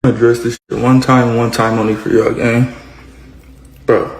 Address this shit one time only for y'all, gang. Bro,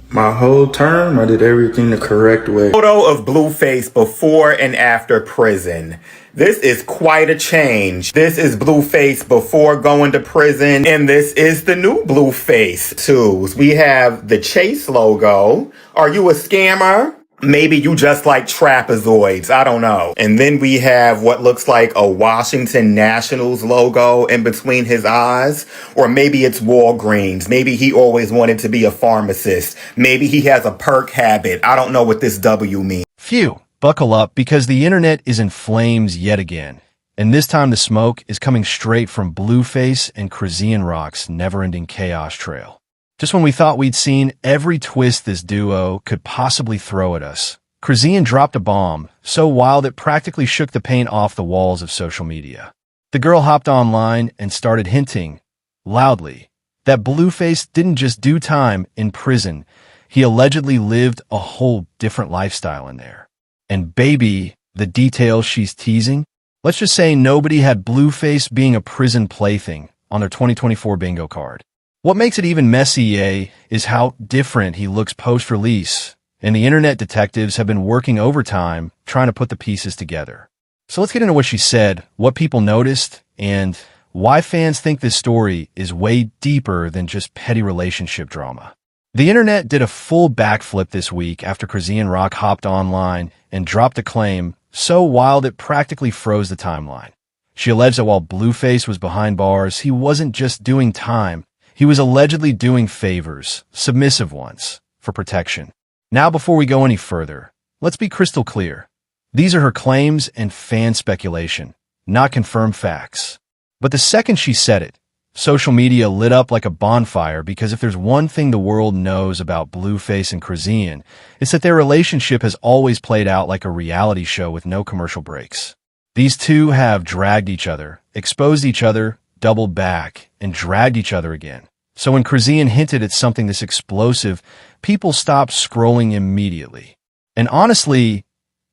my whole term, I did everything the correct way. Photo of Blueface before and after prison. This is quite a change. This is Blueface before going to prison, and this is the new Blueface too. We have the Chase logo. Are you a scammer? Maybe you just like trapezoids. I don't know. And then we have what looks like a Washington Nationals logo in between his eyes. Or maybe it's Walgreens. Maybe he always wanted to be a pharmacist. Maybe he has a perk habit. I don't know what this W means. Phew, buckle up because the internet is in flames yet again. And this time the smoke is coming straight from Blueface and Chrisean Rock's never-ending chaos trail. Just when we thought we'd seen every twist this duo could possibly throw at us, Chrisean dropped a bomb so wild it practically shook the paint off the walls of social media. The girl hopped online and started hinting, loudly, that Blueface didn't just do time in prison, he allegedly lived a whole different lifestyle in there. And baby, the details she's teasing? Let's just say nobody had Blueface being a prison plaything on their 2024 bingo card. What makes it even messier is how different he looks post-release, and the internet detectives have been working overtime trying to put the pieces together. So let's get into what she said, what people noticed, and why fans think this story is way deeper than just petty relationship drama. The internet did a full backflip this week after Chrisean Rock hopped online and dropped a claim so wild it practically froze the timeline. She alleged that while Blueface was behind bars, he wasn't just doing time, he was allegedly doing favors, submissive ones, for protection. Now, before we go any further, let's be crystal clear. These are her claims and fan speculation, not confirmed facts. But the second she said it, social media lit up like a bonfire because if there's one thing the world knows about Blueface and Chrisean, it's that their relationship has always played out like a reality show with no commercial breaks. These two have dragged each other, exposed each other, doubled back, and dragged each other again. So when Chrisean hinted at something this explosive, people stopped scrolling immediately. And honestly,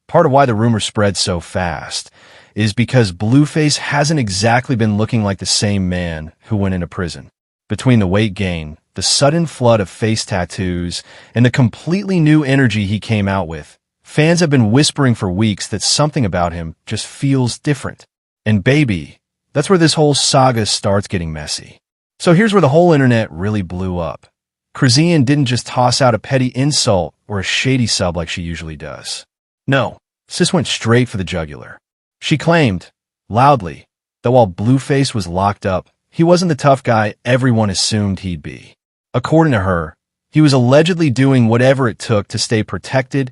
part of why the rumor spread so fast is because Blueface hasn't exactly been looking like the same man who went into prison. Between the weight gain, the sudden flood of face tattoos, and the completely new energy he came out with, fans have been whispering for weeks that something about him just feels different. And baby, that's where this whole saga starts getting messy. So here's where the whole internet really blew up. Chrisean didn't just toss out a petty insult or a shady sub like she usually does. No, sis went straight for the jugular. She claimed, loudly, that while Blueface was locked up, he wasn't the tough guy everyone assumed he'd be. According to her, he was allegedly doing whatever it took to stay protected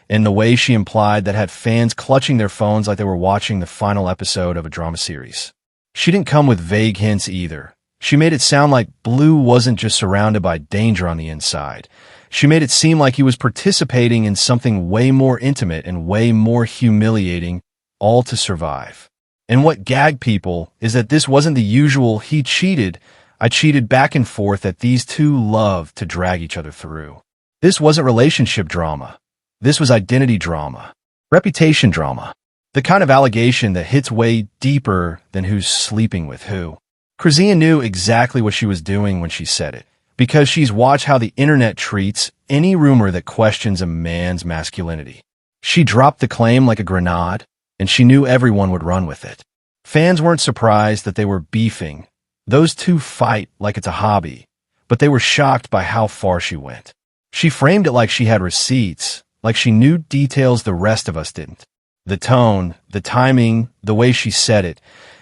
in the way she implied that had fans clutching their phones like they were watching the final episode of a drama series. She didn't come with vague hints either. She made it sound like Blue wasn't just surrounded by danger on the inside. She made it seem like he was participating in something way more intimate and way more humiliating, all to survive. And what gagged people is that this wasn't the usual he cheated, I cheated back and forth that these two love to drag each other through. This wasn't relationship drama. This was identity drama, reputation drama, the kind of allegation that hits way deeper than who's sleeping with who. Chrisean knew exactly what she was doing when she said it, because she's watched how the internet treats any rumor that questions a man's masculinity. She dropped the claim like a grenade, and she knew everyone would run with it. Fans weren't surprised that they were beefing. Those two fight like it's a hobby, but they were shocked by how far she went. She framed it like she had receipts, like she knew details the rest of us didn't. The tone, the timing, the way she said it,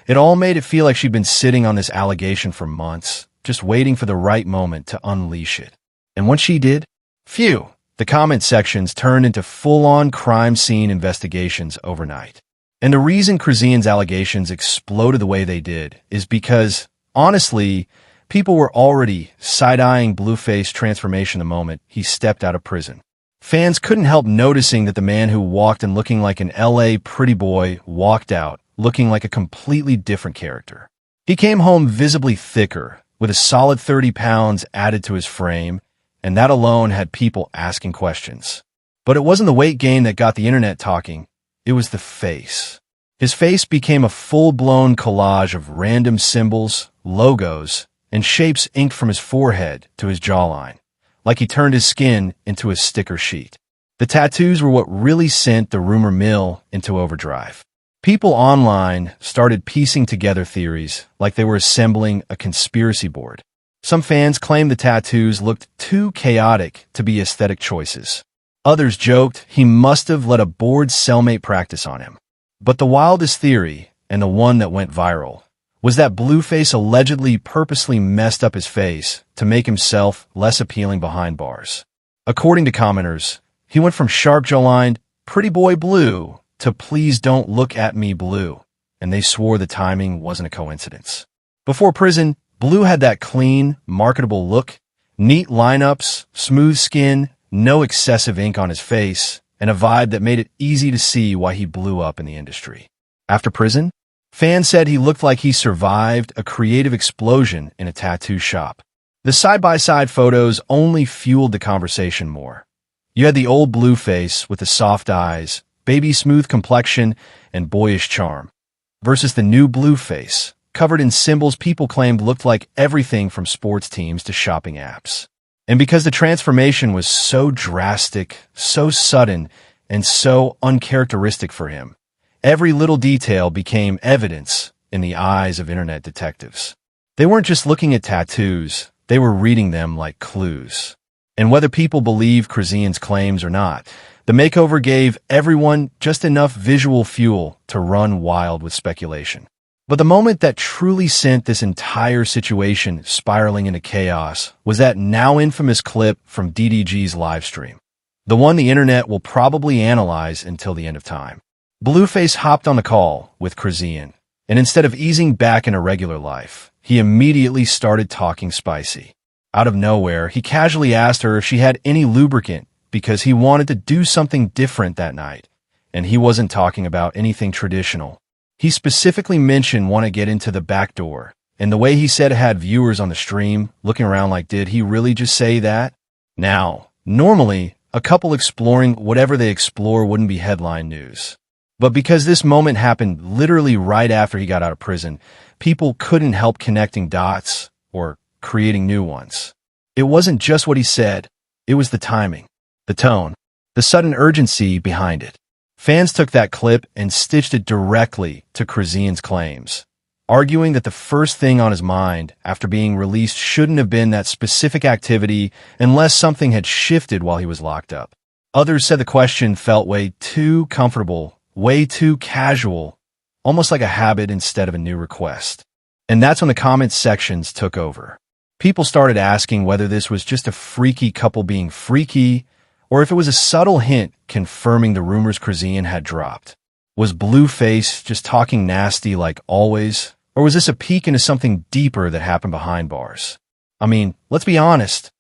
it all made it feel like she'd been sitting on this allegation for months, just waiting for the right moment to unleash it. And when she did, phew, the comment sections turned into full-on crime scene investigations overnight. And the reason Chrisean's allegations exploded the way they did is because, honestly, people were already side-eyeing Blueface's transformation the moment he stepped out of prison. Fans couldn't help noticing that the man who walked in looking like an LA pretty boy walked out looking like a completely different character. He came home visibly thicker, with a solid 30 pounds added to his frame, and that alone had people asking questions. But it wasn't the weight gain that got the internet talking, it was the face. His face became a full-blown collage of random symbols, logos, and shapes inked from his forehead to his jawline, like he turned his skin into a sticker sheet. The tattoos were what really sent the rumor mill into overdrive. People online started piecing together theories like they were assembling a conspiracy board. Some fans claimed the tattoos looked too chaotic to be aesthetic choices. Others joked he must have let a bored cellmate practice on him. But the wildest theory, and the one that went viral, was that Blueface allegedly purposely messed up his face to make himself less appealing behind bars. According to commenters, he went from sharp jawline, pretty boy blue, to please don't look at me blue, and they swore the timing wasn't a coincidence. Before prison, Blue had that clean, marketable look, neat lineups, smooth skin, no excessive ink on his face, and a vibe that made it easy to see why he blew up in the industry. After prison, fans said he looked like he survived a creative explosion in a tattoo shop. The side-by-side photos only fueled the conversation more. You had the old Blueface with the soft eyes, baby smooth complexion, and boyish charm, versus the new Blueface, covered in symbols people claimed looked like everything from sports teams to shopping apps. And because the transformation was so drastic, so sudden, and so uncharacteristic for him, every little detail became evidence in the eyes of internet detectives. They weren't just looking at tattoos, they were reading them like clues. And whether people believe Chrisean's claims or not, the makeover gave everyone just enough visual fuel to run wild with speculation. But the moment that truly sent this entire situation spiraling into chaos was that now infamous clip from DDG's livestream, the one the internet will probably analyze until the end of time. Blueface hopped on the call with Chrisean, and instead of easing back into regular life, he immediately started talking spicy. Out of nowhere, he casually asked her if she had any lubricant because he wanted to do something different that night, and he wasn't talking about anything traditional. He specifically mentioned want to get into the back door, and the way he said it had viewers on the stream looking around like, did he really just say that? Now, normally, a couple exploring whatever they explore wouldn't be headline news. But because this moment happened literally right after he got out of prison, people couldn't help connecting dots or creating new ones. It wasn't just what he said, it was the timing, the tone, the sudden urgency behind it. Fans took that clip and stitched it directly to Chrisean's claims, arguing that the first thing on his mind after being released shouldn't have been that specific activity unless something had shifted while he was locked up. Others said the question felt way too comfortable, way too casual, almost like a habit instead of a new request. And that's when the comments sections took over. People started asking whether this was just a freaky couple being freaky, or if it was a subtle hint confirming the rumors Chrisean had dropped. Was Blueface just talking nasty like always, or was this a peek into something deeper that happened behind bars? I mean, let's be honest.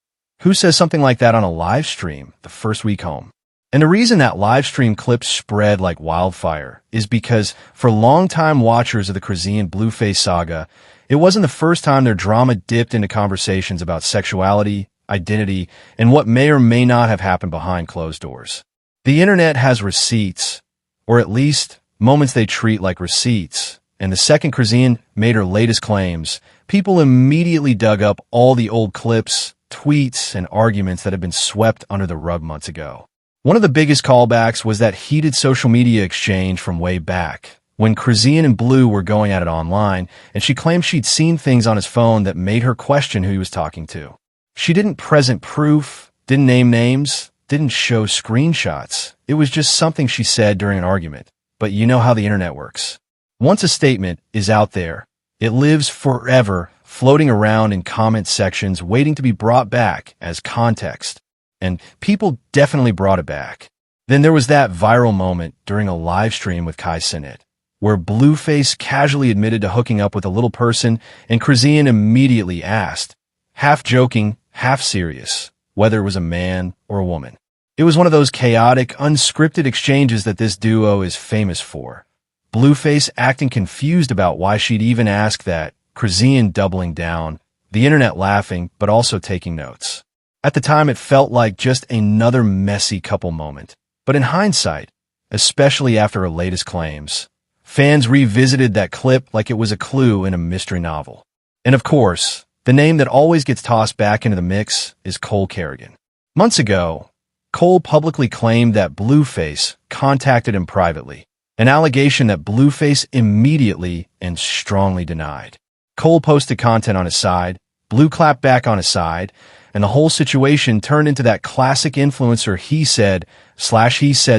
Who says something like that on a live stream the first week home? And the reason that live stream clip spread like wildfire is because for longtime watchers of the Chrisean Blueface saga, it wasn't the first time their drama dipped into conversations about sexuality, identity, and what may or may not have happened behind closed doors. The internet has receipts, or at least moments they treat like receipts, and the second Chrisean made her latest claims, people immediately dug up all the old clips, tweets, and arguments that had been swept under the rug months ago. One of the biggest callbacks was that heated social media exchange from way back, when Chrisean and Blue were going at it online, and she claimed she'd seen things on his phone that made her question who he was talking to. She didn't present proof, didn't name names, didn't show screenshots. It was just something she said during an argument. But you know how the internet works. Once a statement is out there, it lives forever, floating around in comment sections waiting to be brought back as context. And people definitely brought it back. Then there was that viral moment during a live stream with Chrisean, where Blueface casually admitted to hooking up with a little person, and Chrisean immediately asked, half joking, half serious, whether it was a man or a woman. It was one of those chaotic, unscripted exchanges that this duo is famous for. Blueface acting confused about why she'd even ask that, Chrisean doubling down, the internet laughing, but also taking notes. At the time, it felt like just another messy couple moment. But in hindsight, especially after her latest claims, Fans revisited that clip like it was a clue in a mystery novel. And of course, the name that always gets tossed back into the mix is Cole Carrigan. Months ago, Cole publicly claimed that Blueface contacted him privately, an allegation that Blueface immediately and strongly denied. Cole posted content on his side, Blue clapped back on his side, and the whole situation turned into that classic influencer he said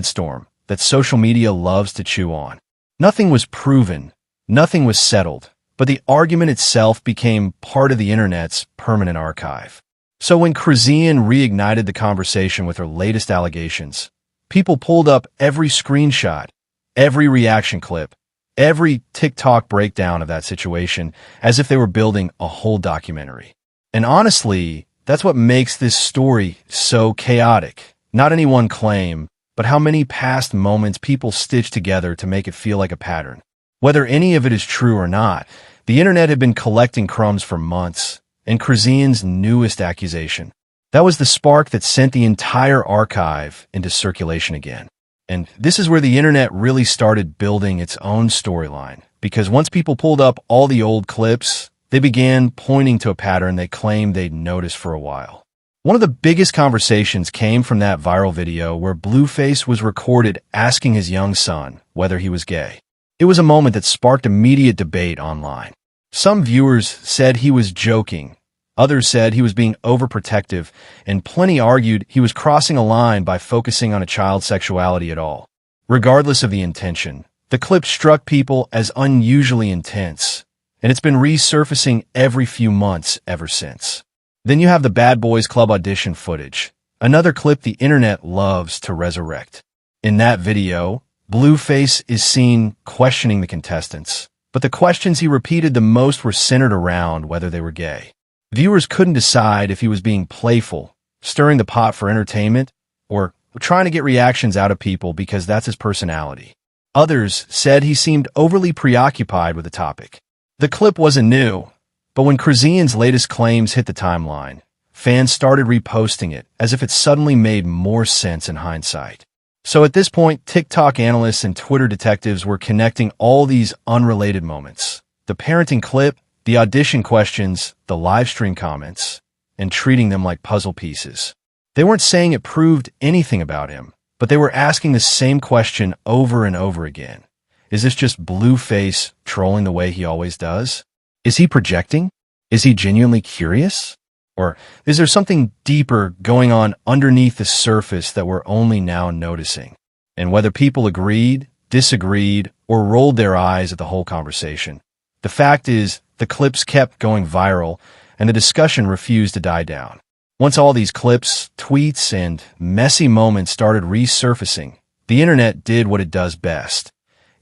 storm that social media loves to chew on. Nothing was proven, nothing was settled, but the argument itself became part of the internet's permanent archive. So when Chrisean reignited the conversation with her latest allegations, people pulled up every screenshot, every reaction clip, every TikTok breakdown of that situation as if they were building a whole documentary. And honestly, that's what makes this story so chaotic. Not any one claim, but how many past moments people stitch together to make it feel like a pattern. Whether any of it is true or not, the internet had been collecting crumbs for months, and Chrisean's newest accusation, that was the spark that sent the entire archive into circulation again. And this is where the internet really started building its own storyline, because once people pulled up all the old clips, they began pointing to a pattern they claimed they'd noticed for a while. One of the biggest conversations came from that viral video where Blueface was recorded asking his young son whether he was gay. It was a moment that sparked immediate debate online. Some viewers said he was joking, others said he was being overprotective, and plenty argued he was crossing a line by focusing on a child's sexuality at all. Regardless of the intention, the clip struck people as unusually intense, and it's been resurfacing every few months ever since. Then you have the Bad Boys Club audition footage, another clip the internet loves to resurrect. In that video, Blueface is seen questioning the contestants, but the questions he repeated the most were centered around whether they were gay. Viewers couldn't decide if he was being playful, stirring the pot for entertainment, or trying to get reactions out of people because that's his personality. Others said he seemed overly preoccupied with the topic. The clip wasn't new, but when Chrisean's latest claims hit the timeline, fans started reposting it as if it suddenly made more sense in hindsight. So at this point, TikTok analysts and Twitter detectives were connecting all these unrelated moments. The parenting clip, the audition questions, the live stream comments, and treating them like puzzle pieces. They weren't saying it proved anything about him, but they were asking the same question over and over again. Is this just Blueface trolling the way he always does? Is he projecting? Is he genuinely curious? Or is there something deeper going on underneath the surface that we're only now noticing? And whether people agreed, disagreed, or rolled their eyes at the whole conversation, the fact is the clips kept going viral and the discussion refused to die down. Once all these clips, tweets, and messy moments started resurfacing, the internet did what it does best.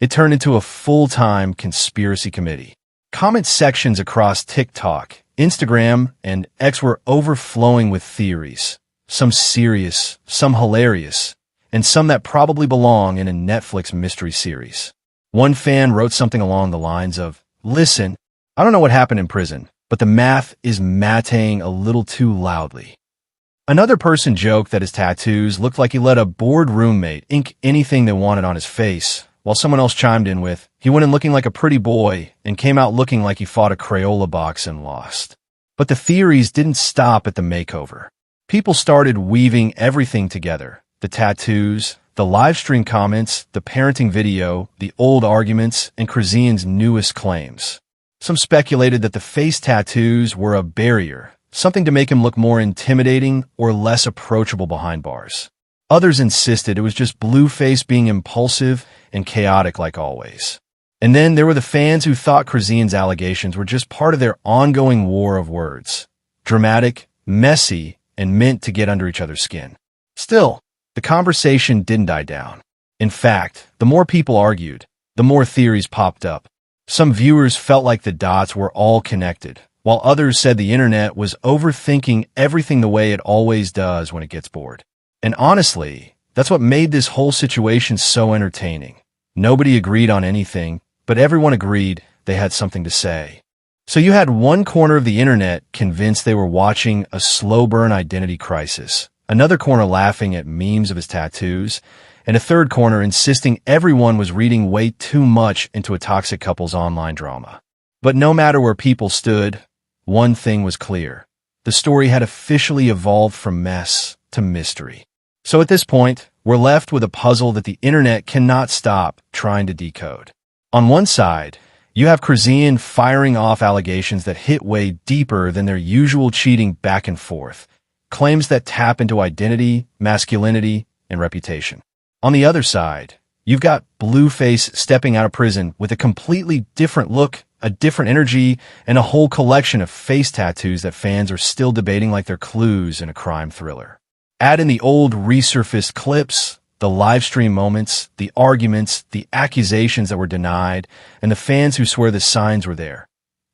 It turned into a full-time conspiracy committee. Comment sections across TikTok, Instagram, and X were overflowing with theories, some serious, some hilarious, and some that probably belong in a Netflix mystery series. One fan wrote something along the lines of, "Listen, I don't know what happened in prison, but the math is mathing a little too loudly." Another person joked that his tattoos looked like he let a bored roommate ink anything they wanted on his face, while someone else chimed in with, "He went in looking like a pretty boy and came out looking like he fought a Crayola box and lost." But the theories didn't stop at the makeover. People started weaving everything together. The tattoos, the live stream comments, the parenting video, the old arguments, and Chrisean's newest claims. Some speculated that the face tattoos were a barrier, something to make him look more intimidating or less approachable behind bars. Others insisted it was just Blueface being impulsive and chaotic like always. And then there were the fans who thought Chrisean's allegations were just part of their ongoing war of words. Dramatic, messy, and meant to get under each other's skin. Still, the conversation didn't die down. In fact, the more people argued, the more theories popped up. Some viewers felt like the dots were all connected, while others said the internet was overthinking everything the way it always does when it gets bored. And honestly, that's what made this whole situation so entertaining. Nobody agreed on anything, but everyone agreed they had something to say. So you had one corner of the internet convinced they were watching a slow burn identity crisis, another corner laughing at memes of his tattoos, and a third corner insisting everyone was reading way too much into a toxic couple's online drama. But no matter where people stood, one thing was clear. The story had officially evolved from mess to mystery. So at this point, we're left with a puzzle that the internet cannot stop trying to decode. On one side, you have Chrisean firing off allegations that hit way deeper than their usual cheating back and forth, claims that tap into identity, masculinity, and reputation. On the other side, you've got Blueface stepping out of prison with a completely different look, a different energy, and a whole collection of face tattoos that fans are still debating like they're clues in a crime thriller. Add in the old resurfaced clips, the livestream moments, the arguments, the accusations that were denied, and the fans who swear the signs were there.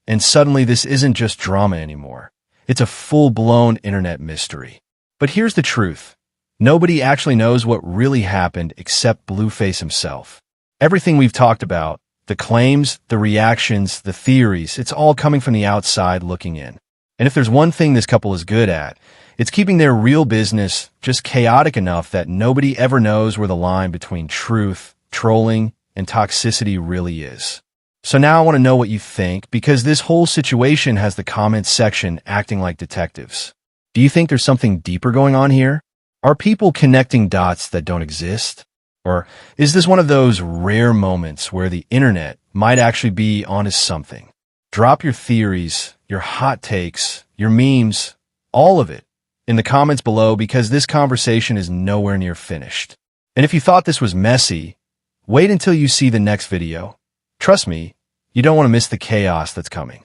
And suddenly this isn't just drama anymore. It's a full-blown internet mystery. But here's the truth. Nobody actually knows what really happened except Blueface himself. Everything we've talked about, the claims, the reactions, the theories, it's all coming from the outside looking in. And if there's one thing this couple is good at, it's keeping their real business just chaotic enough that nobody ever knows where the line between truth, trolling, and toxicity really is. So now I want to know what you think, because this whole situation has the comments section acting like detectives. Do you think there's something deeper going on here? Are people connecting dots that don't exist? Or is this one of those rare moments where the internet might actually be onto something? Drop your theories, your hot takes, your memes, all of it in the comments below, because this conversation is nowhere near finished. And if you thought this was messy, wait until you see the next video. Trust me, you don't want to miss the chaos that's coming.